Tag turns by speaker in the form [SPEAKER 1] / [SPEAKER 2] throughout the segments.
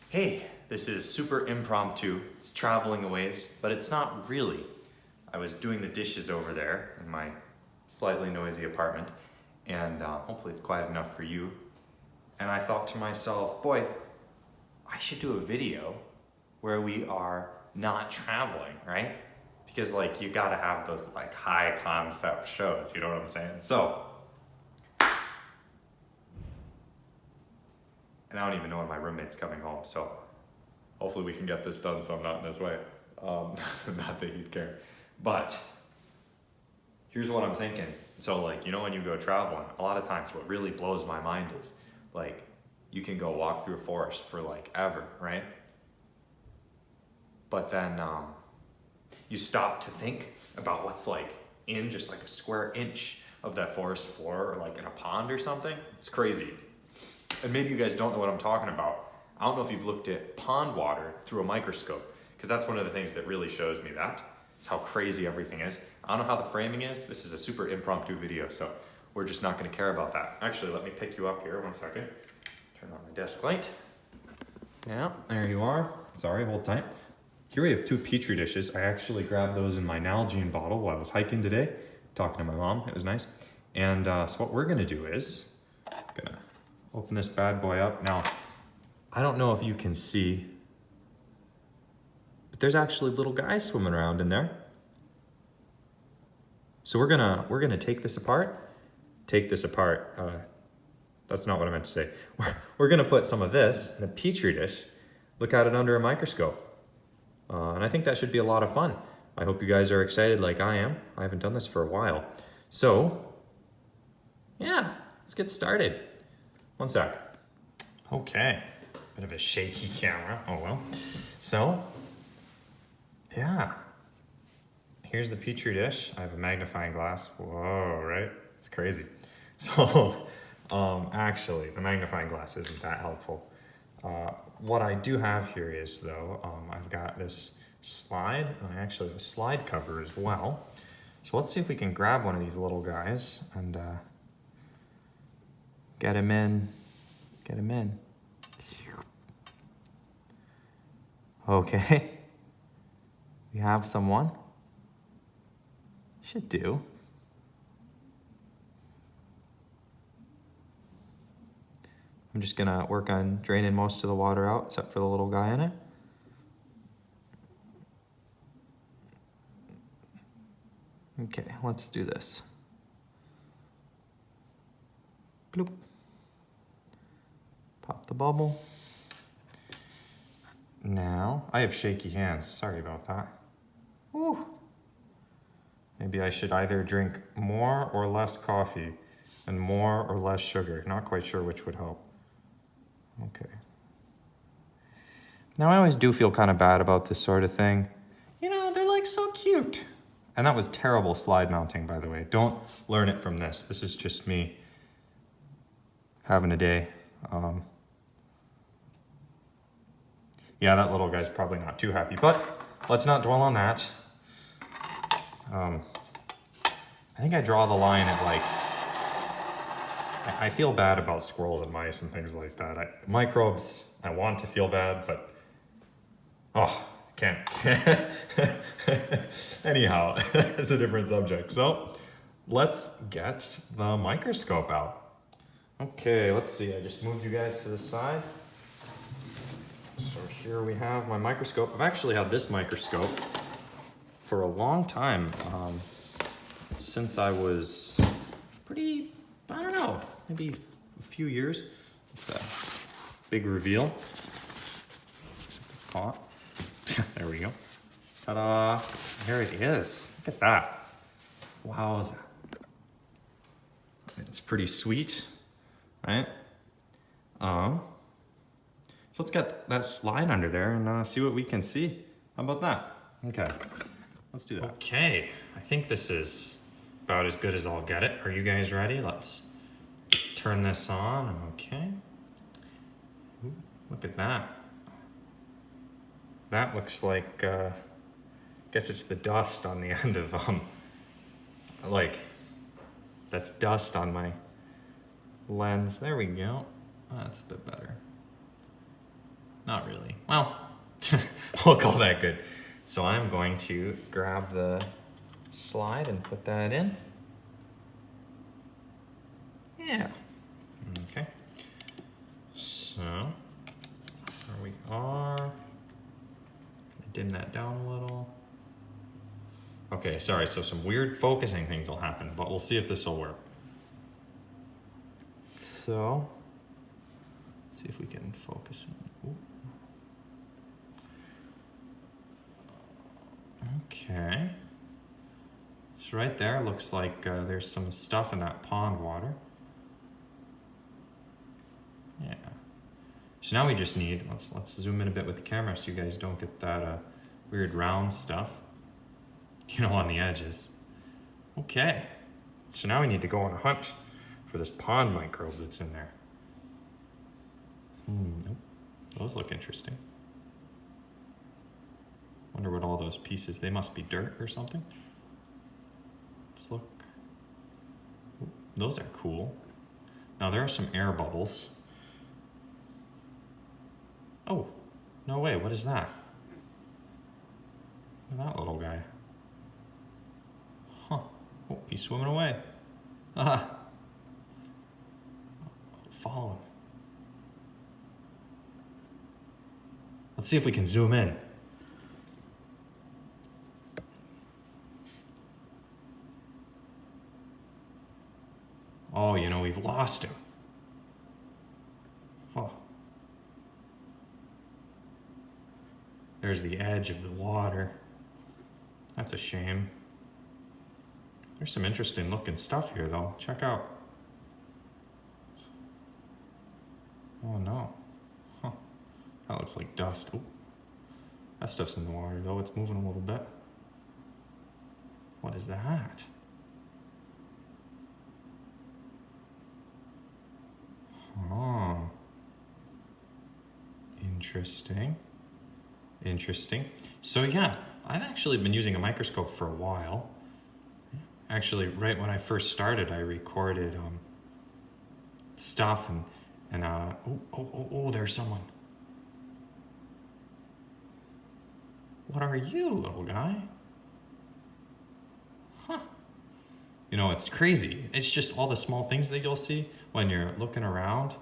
[SPEAKER 1] Hey, this is super impromptu. It's traveling a ways, but it's not really. I was doing the dishes over there in my slightly noisy apartment, and hopefully it's quiet enough for you. And I thought to myself, boy, I should do a video where we are not traveling, right? Because like you gotta have those like high concept shows, you know what I'm saying? So, and I don't even know when my roommate's coming home, so hopefully we can get this done so I'm not in his way. Not that he'd care. But here's what I'm thinking. So like, you know, when you go traveling, a lot of times what really blows my mind is like, you can go walk through a forest for like ever, right? But then you stop to think about what's like in just like a square inch of that forest floor or like in a pond or something. It's crazy. And maybe you guys don't know what I'm talking about. I don't know if you've looked at pond water through a microscope, because that's one of the things that really shows me that. It's how crazy everything is. I don't know how the framing is. This is a super impromptu video, so we're just not gonna care about that. Actually, let me pick you up here, 1 second. Turn on my desk light. Yeah, there you are. Sorry, hold tight. Here we have 2 Petri dishes. I actually grabbed those in my Nalgene bottle while I was hiking today, talking to my mom. It was nice. And so what we're gonna do is, gonna open this bad boy up. Now, I don't know if you can see, but there's actually little guys swimming around in there. So we're gonna take this apart. That's not what I meant to say. We're gonna put some of this in a Petri dish, look at it under a microscope. And I think that should be a lot of fun. I hope you guys are excited like I am. I haven't done this for a while. So, yeah, let's get started. 1 sec. Okay, bit of a shaky camera, oh well. So, yeah, here's the Petri dish. I have a magnifying glass. Whoa, right? It's crazy. So, actually, the magnifying glass isn't that helpful. What I do have here is, though, I've got this slide, and I actually have a slide cover as well. So let's see if we can grab one of these little guys and get him in. Okay, we have someone. Should do. I'm just gonna work on draining most of the water out, except for the little guy in it. Okay, let's do this. Bloop. Pop the bubble. Now, I have shaky hands. Sorry about that. Woo. Maybe I should either drink more or less coffee and more or less sugar. Not quite sure which would help. Okay. Now, I always do feel kind of bad about this sort of thing. You know, they're like so cute. And that was terrible slide mounting, by the way. Don't learn it from this. This is just me having a day. Yeah, that little guy's probably not too happy, but let's not dwell on that. I think I draw the line at like, I feel bad about squirrels and mice and things like that. Microbes, I want to feel bad, but, oh, can't. Anyhow, it's a different subject. So let's get the microscope out. Okay, let's see. I just moved you guys to the side. So here we have my microscope. I've actually had this microscope for a long time, since I was I don't know, maybe a few years. It's a big reveal. It's caught. There we go. Ta-da! There it is. Look at that. Wow. It's pretty sweet, right? So let's get that slide under there and see what we can see. How about that? Okay, let's do that. Okay, I think this is about as good as I'll get it. Are you guys ready? Let's turn this on. Okay. Ooh, look at that. That looks like, I guess it's the dust on the end of, like, that's dust on my lens. There we go. Oh, that's a bit better. not really. Well, we'll call that good. So I'm going to grab the slide and put that in. Yeah. Okay. So there we are. Dim that down a little. Okay, sorry, so some weird focusing things will happen, but we'll see if this will work. So, see if we can focus. Ooh. Okay. So right there looks like there's some stuff in that pond water. Yeah. So now we just need, let's zoom in a bit with the camera so you guys don't get that weird round stuff, on the edges. Okay. So now we need to go on a hunt for this pond microbe that's in there. Those look interesting. Wonder what all those pieces, they must be dirt or something. Just look. Ooh, those are cool. Now there are some air bubbles. Oh, no way, what is that? Look at that little guy. Huh, oh, he's swimming away. Ah. Follow him. Let's see if we can zoom in. Oh, we've lost him. Oh. There's the edge of the water. That's a shame. There's some interesting looking stuff here though. Check out. Oh no. Huh. That looks like dust. Ooh. That stuff's in the water though. It's moving a little bit. What is that? Oh. Interesting. Interesting. So yeah, I've actually been using a microscope for a while. Actually, right when I first started, I recorded stuff and oh, there's someone. What are you, little guy? Huh. It's crazy. It's just all the small things that you'll see when you're looking around.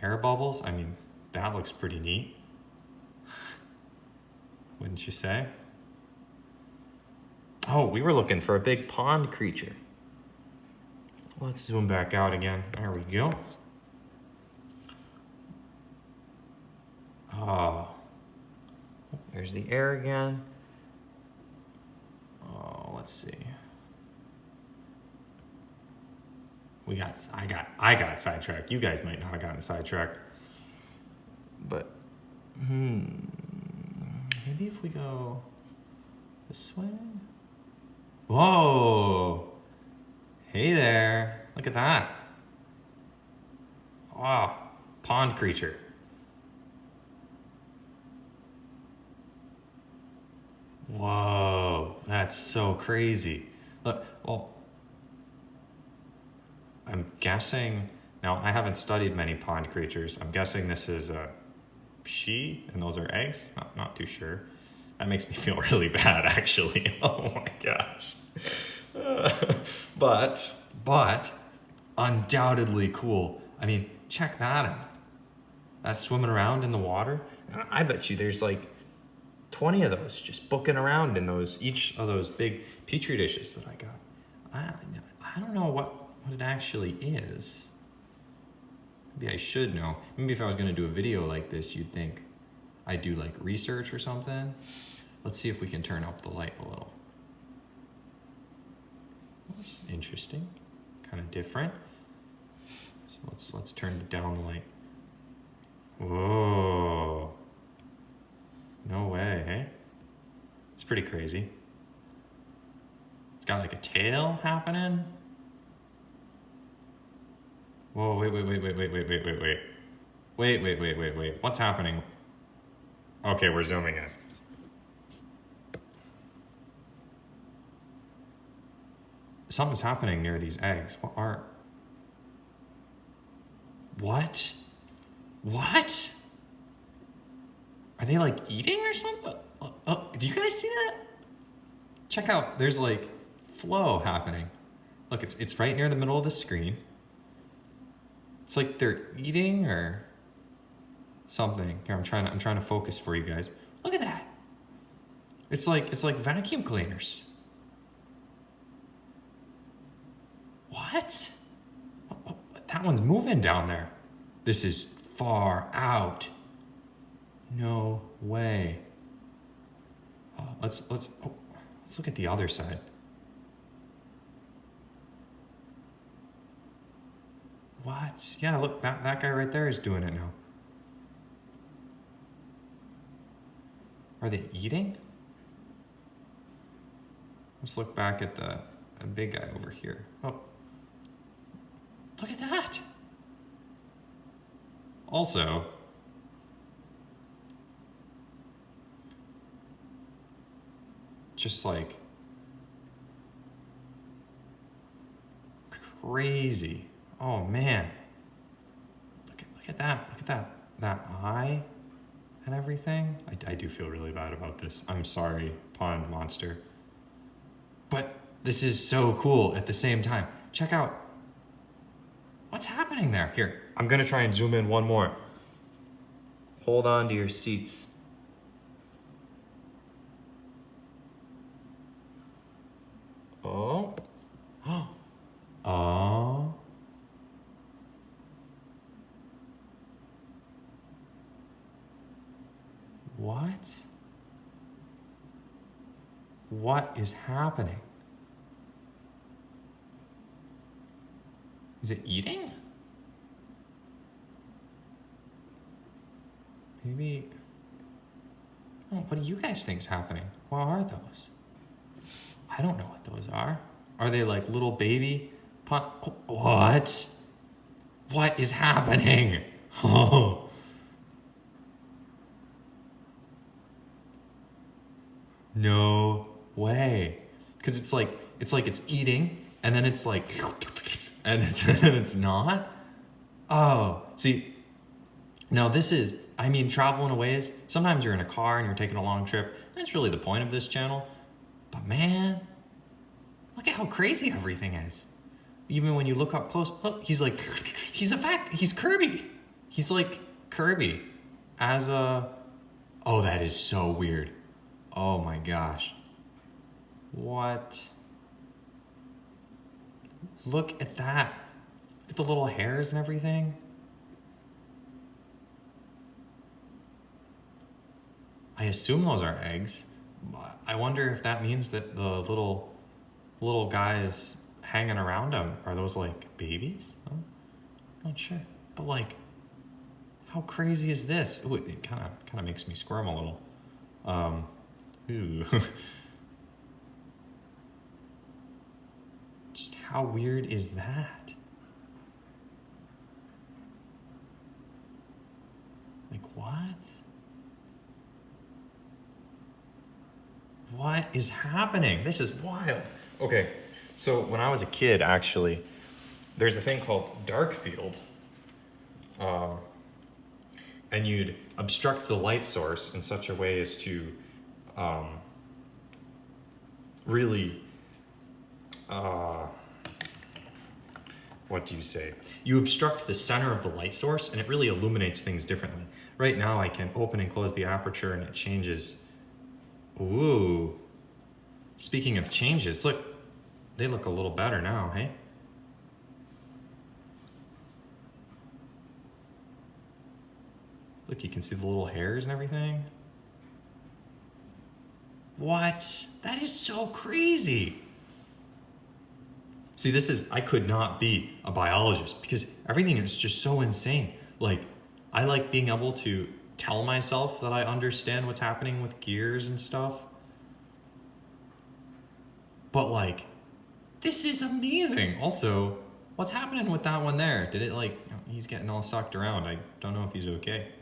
[SPEAKER 1] Air bubbles, I mean, that looks pretty neat. Wouldn't you say? Oh, we were looking for a big pond creature. Let's zoom back out again. There we go. Oh, there's the air again. Oh, let's see. I got sidetracked. You guys might not have gotten sidetracked. But, maybe if we go this way? Whoa! Hey there, look at that. Wow, pond creature. Whoa, that's so crazy. Look, well, I'm guessing, now I haven't studied many pond creatures. I'm guessing this is a she and those are eggs. Not too sure. That makes me feel really bad actually. Oh my gosh. But undoubtedly cool. I mean, check that out. That's swimming around in the water. I bet you there's like 20 of those just booking around in each of those big petri dishes that I got. I don't know what it actually is. Maybe I should know. Maybe if I was going to do a video like this, you'd think I'd do like research or something. Let's see if we can turn up the light a little. That's interesting. Kind of different. So let's turn down the light. Whoa. No way, hey? It's pretty crazy. It's got like a tail happening. Whoa, wait. Wait. What's happening? Okay, we're zooming in. Something's happening near these eggs. What? they like eating or something? Do you guys see that? Check out, there's like flow happening. Look, it's right near the middle of the screen. It's like they're eating or something. Here, I'm trying to focus for you guys. Look at that. It's like vacuum cleaners. What? Oh, that one's moving down there. This is far out. No way. Let's look at the other side. What? Yeah, look, that guy right there is doing it now. Are they eating? Let's look back at the big guy over here. Oh, look at that. Also, just like crazy. Oh man. Look at that. Look at that eye and everything. I do feel really bad about this. I'm sorry, pond monster. But this is so cool at the same time. Check out what's happening there. Here, I'm gonna try and zoom in one more. Hold on to your seats. Oh. Oh. What? What is happening? Is it eating? Maybe. Oh, what do you guys think is happening? What are those? I don't know what those are. Are they like little baby what? What is happening? Oh. No way. Because it's like it's eating and then it's like and it's not. Oh, see. Now this is, I mean, traveling away is, sometimes you're in a car and you're taking a long trip. That's really the point of this channel. But man, look at how crazy everything is. Even when you look up close, look, he's Kirby. He's like Kirby as a, oh, that is so weird. Oh my gosh. What? Look at that. Look at the little hairs and everything. I assume those are eggs. I wonder if that means that the little guys hanging around them, are those like babies? I'm not sure. But like, how crazy is this? Ooh, it kind of makes me squirm a little. Ooh. Just how weird is that? Like what? What is happening? This is wild. Okay, so when I was a kid, actually, there's a thing called Darkfield. And you'd obstruct the light source in such a way as to really, what do you say? You obstruct the center of the light source and it really illuminates things differently. Right now I can open and close the aperture and it changes. Ooh. Speaking of changes, look, they look a little better now, hey? Look, you can see the little hairs and everything. What? That is so crazy. See, I could not be a biologist because everything is just so insane. Like, I like being able to tell myself that I understand what's happening with gears and stuff. But like, this is amazing. Also, what's happening with that one there? Did it like, he's getting all sucked around. I don't know if he's okay.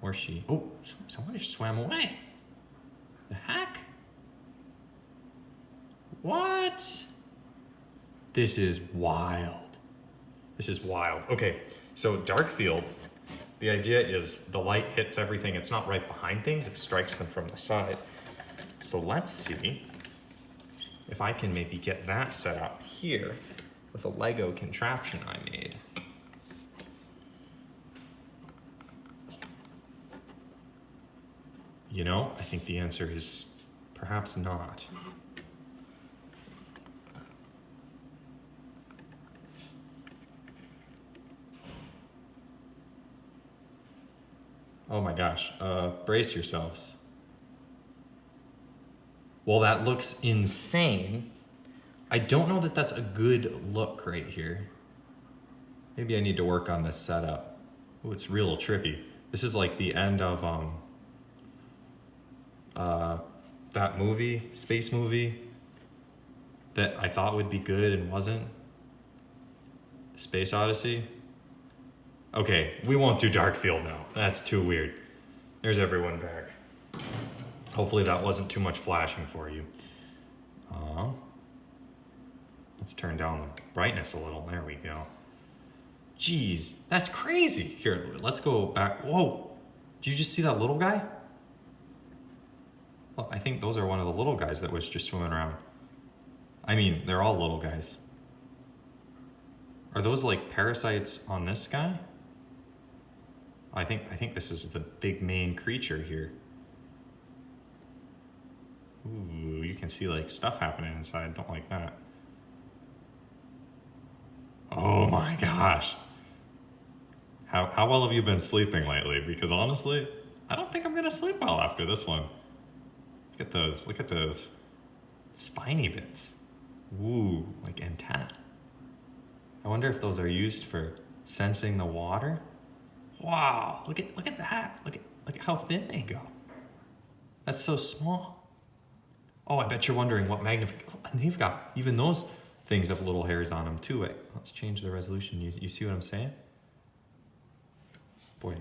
[SPEAKER 1] Or she. Oh, someone just swam away. The heck? What? This is wild. This is wild. Okay, so Darkfield The idea is the light hits everything. It's not right behind things, it strikes them from the side. So let's see if I can maybe get that set up here with a Lego contraption I made. You know, I think the answer is perhaps not. Oh my gosh, brace yourselves. Well, that looks insane. I don't know that that's a good look right here. Maybe I need to work on this setup. Oh, it's real trippy. This is like the end of that movie, space movie, that I thought would be good and wasn't. Space Odyssey. Okay, we won't do Darkfield now. That's too weird. There's everyone back. Hopefully that wasn't too much flashing for you. Let's turn down the brightness a little. There we go. Jeez, that's crazy. Here, let's go back. Whoa, did you just see that little guy? Well, I think those are one of the little guys that was just swimming around. I mean, they're all little guys. Are those like parasites on this guy? I think this is the big main creature here. Ooh, you can see like stuff happening inside. Don't like that. Oh my gosh. How well have you been sleeping lately? Because honestly, I don't think I'm gonna sleep well after this one. Look at those spiny bits. Ooh, like antenna. I wonder if those are used for sensing the water. Wow, look at that. Look at how thin they go. That's so small. Oh, I bet you're wondering what magnification. Oh, and they've got, even those things have little hairs on them too. Wait, let's change the resolution. You see what I'm saying? Boy.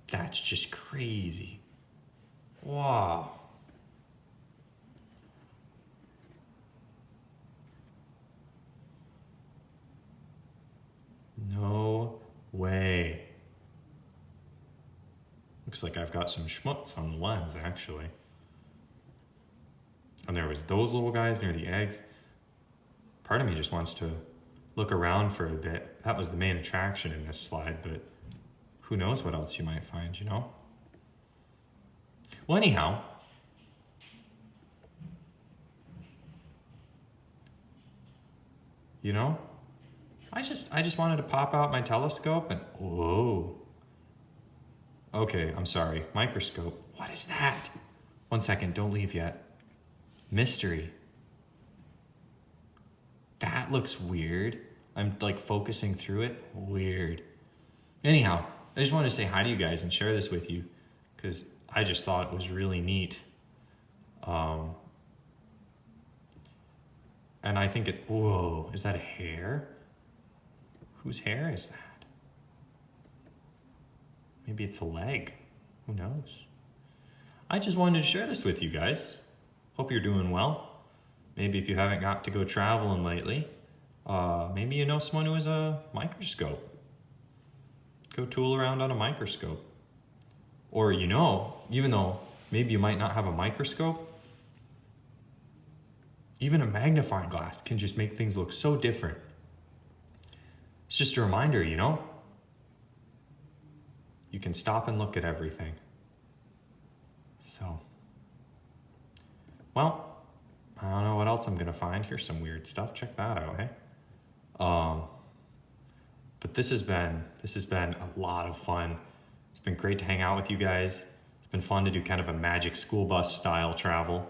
[SPEAKER 1] That's just crazy. Wow. No way. Looks like I've got some schmutz on the lens, actually. And there was those little guys near the eggs. Part of me just wants to look around for a bit. That was the main attraction in this slide, but who knows what else you might find, you know? Well, anyhow, you know, I just wanted to pop out my telescope and, whoa. Okay, I'm sorry, microscope. What is that? 1 second, don't leave yet. Mystery. That looks weird. I'm like focusing through it. Weird. Anyhow, I just wanted to say hi to you guys and share this with you because I just thought it was really neat. And I think whoa, is that a hair? Whose hair is that? Maybe it's a leg. Who knows? I just wanted to share this with you guys. Hope you're doing well. Maybe if you haven't got to go traveling lately, maybe you know someone who has a microscope. Go tool around on a microscope. Or you know, even though maybe you might not have a microscope, even a magnifying glass can just make things look so different. It's just a reminder, you know? You can stop and look at everything. So, well, I don't know what else I'm gonna find. Here's some weird stuff. Check that out, hey? But this has been a lot of fun. It's been great to hang out with you guys. It's been fun to do kind of a magic school bus style travel.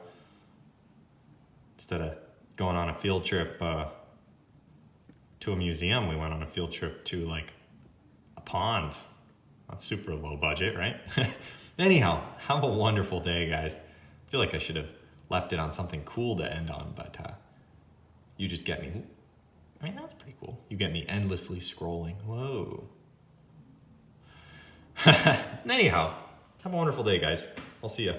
[SPEAKER 1] Instead of going on a field trip to a museum, we went on a field trip to like a pond. Not super low budget, right? Anyhow, have a wonderful day, guys. I feel like I should have left it on something cool to end on, but you just get me. I mean, that's pretty cool. You get me endlessly scrolling. Whoa. Anyhow, have a wonderful day, guys. I'll see ya.